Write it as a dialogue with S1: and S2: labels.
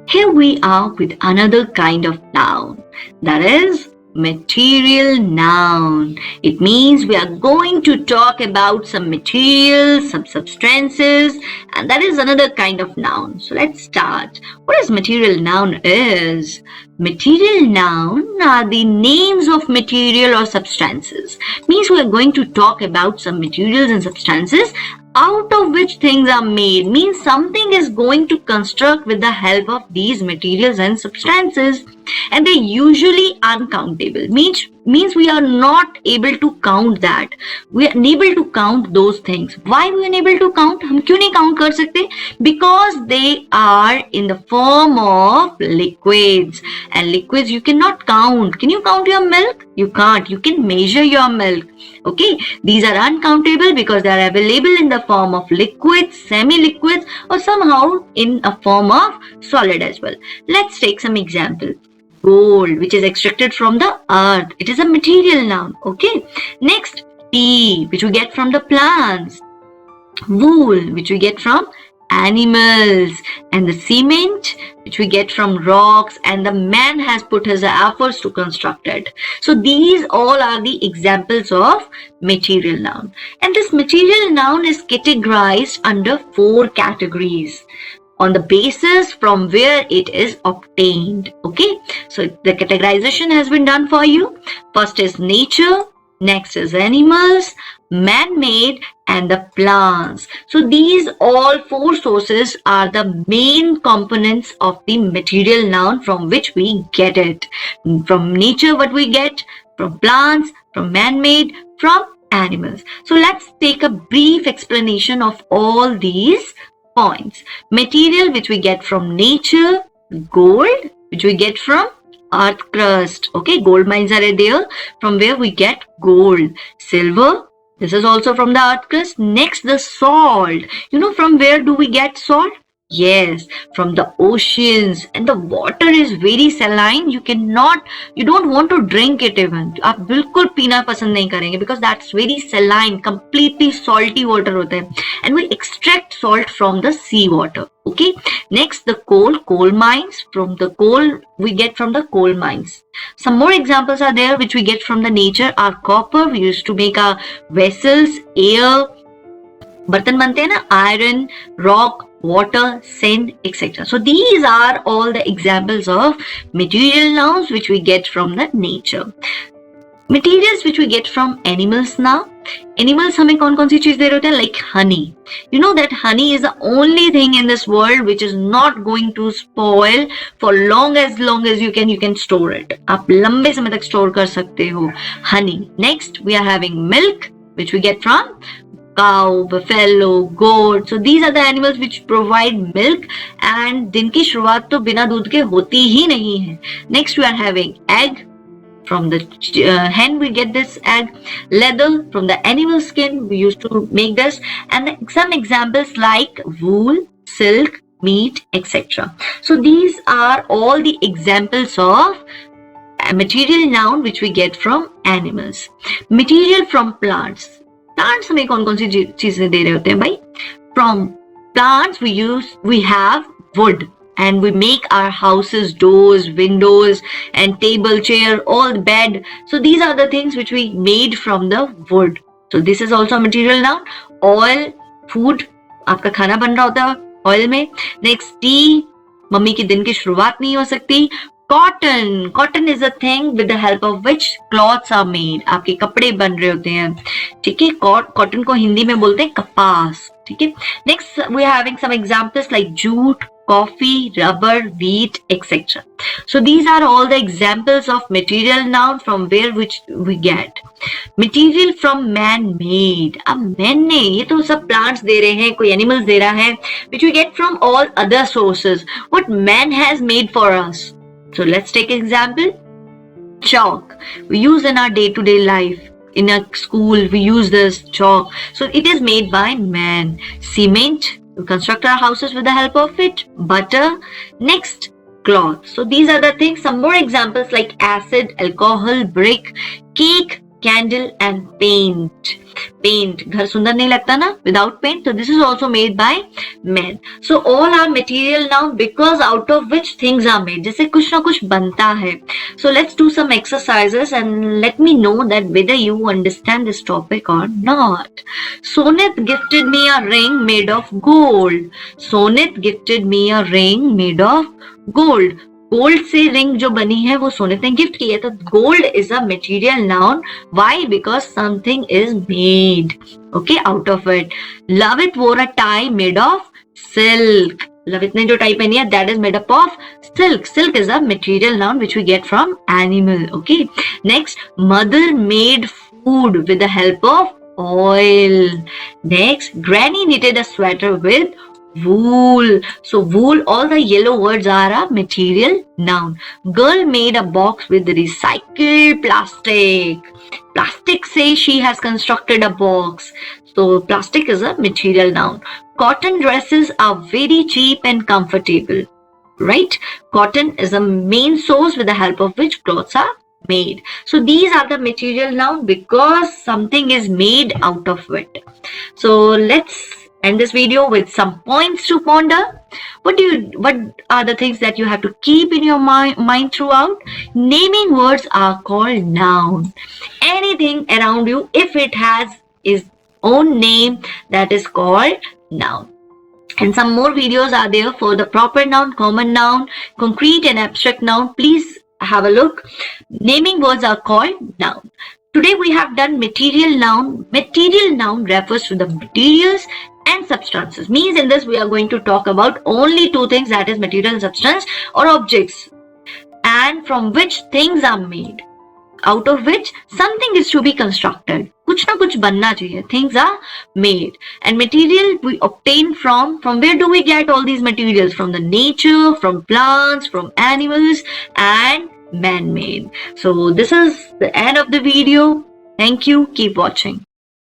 S1: Here we are with another kind of noun, that is material noun. It means we are going to talk about some materials, some substances, and that is another kind of noun. So let's start. What is material noun is? Material noun are the names of material or substances. Means we are going to talk about some materials and substances out of which things are made. Means something is going to construct with the help of these materials and substances, and they're usually uncountable. Means we are not able to count that. We are unable to count those things. Why we are unable to count? हम क्यों नहीं count कर सकते? Because they are in the form of liquids, and liquids you cannot count. Can you count your milk? You can't. You can measure your milk. Okay, these are uncountable because they are available in the form of liquids, semi-liquids, or somehow in a form of solid as well. Let's take some example. Gold, which is extracted from the earth. It is a material noun. Okay. Next, tea, which we get from the plants. Wool, which we get from animals, and the cement, which we get from rocks, and the man has put his efforts to construct it. So these all are the examples of material noun, and this material noun is categorized under 4 categories on the basis from where it is obtained. Okay, so the categorization has been done for you. First is nature, next is animals, man-made, and the plants. So these all 4 sources are the main components of the material noun from which we get it. From nature what we get, from plants, from man-made, from animals. So let's take a brief explanation of all these points. Material which we get from nature, gold which we get from earth crust. Okay, gold mines are there from where we get gold. Silver, this is also from the earth crust. Next, the salt. You know from where do we get salt? Yes, from the oceans, and the water is very saline. You don't want to drink it even. आप बिल्कुल पीना पसंद नहीं करेंगे because that's very saline, completely salty water होता है. And we extract salt from the sea water. Okay. Next, the coal mines. From the coal we get from the coal mines. Some more examples are there which we get from the nature. Our copper we used to make our vessels, air, बर्तन बनते हैं ना, iron, rock, water, sand, etc. So these are all the examples of material nouns which we get from the nature. Materials which we get from animals now. Animals हमें कौन कौन सी चीज दे रहे होते हैं? Like honey. You know that honey is the only thing in this world which is not going to spoil for long as you can store it. आप लंबे समय तक store कर सकते हो honey. Next we are having milk which we get from cow, buffalo, goat. So these are the animals which provide milk, and दिन की शुरुआत तो बिना दूध के होती ही नहीं है. Next we are having egg. From the hen we get this egg. Leather, from the animal skin we used to make this, and some examples like wool, silk, meat, etc. So these are all the examples of a material noun which we get from animals. Material from plants. Plants हमें कौन कौन सी चीजें दे रहे होते हैं भाई? From plants we have wood, and we make our houses, doors, windows, and table, chair, all bed. So these are the things which we made from the wood. So this is also a material noun. Oil, food, आपका खाना बन रहा होता है oil में. Next, tea, mummy की दिन की शुरुआत नहीं हो सकती. Cotton is a thing with the help of which cloths are made. आपके कपड़े बन रहे होते हैं. ठीक है, cotton को हिंदी में बोलते हैं कपास. ठीक है. Next we are having some examples like jute, coffee, rubber, wheat, etc. So these are all the examples of material noun from where which we get. Material from man-made. अब man ने ये तो सब plants दे रहे हैं, कोई animals दे रहा है, which we get from all other sources. What man has made for us. So let's take an example. Chalk we use in our day-to-day life. In a school we use this chalk. So it is made by man. Cement, we construct our houses with the help of it. Butter. Next, cloth. So these are the things. Some more examples like acid, alcohol, brick, cake. candle and paint. Paint, घर सुंदर नहीं लगता ना without paint. So this is also made by men. So all are material noun because out of which things are made. जैसे कुछ ना कुछ बनता है. So let's do some exercises and let me know that whether you understand this topic or not. Sonit gifted me a ring made of gold. Sonit gifted me a ring made of gold. Gold से ring जो बनी है वो सोने ने gift की है. तो gold is a material noun. Why? Because something is made okay out of it. Lavit wore a tie made of silk. Lavit ने जो टाई पहनी है that is made up of silk. Silk is a material noun which we get from animal. Okay next, mother made food with the help of oil. Next, granny knitted a sweater with wool. So wool, all the yellow words are a material noun. Girl made a box with recycled plastic. Plastic says she has constructed a box. So plastic is a material noun. Cotton dresses are very cheap and comfortable. Right? Cotton is a main source with the help of which clothes are made. So these are the material noun because something is made out of it. So let's end this video with some points to ponder. What are the things that you have to keep in your mind throughout? Naming words are called noun. Anything around you, if it has its own name, that is called noun. And some more videos are there for the proper noun, common noun, concrete and abstract noun. Please have a look. Naming words are called noun. Today we have done material noun. Material noun refers to the materials and substances. Means in this we are going to talk about only two things, that is material and substance, or objects, and from which things are made, out of which something is to be constructed. कुछ ना कुछ बनना चाहिए. Things are made. And material we obtain from where do we get all these materials? From the nature, from plants, from animals, and man-made. So this is the end of the video. Thank you. Keep watching.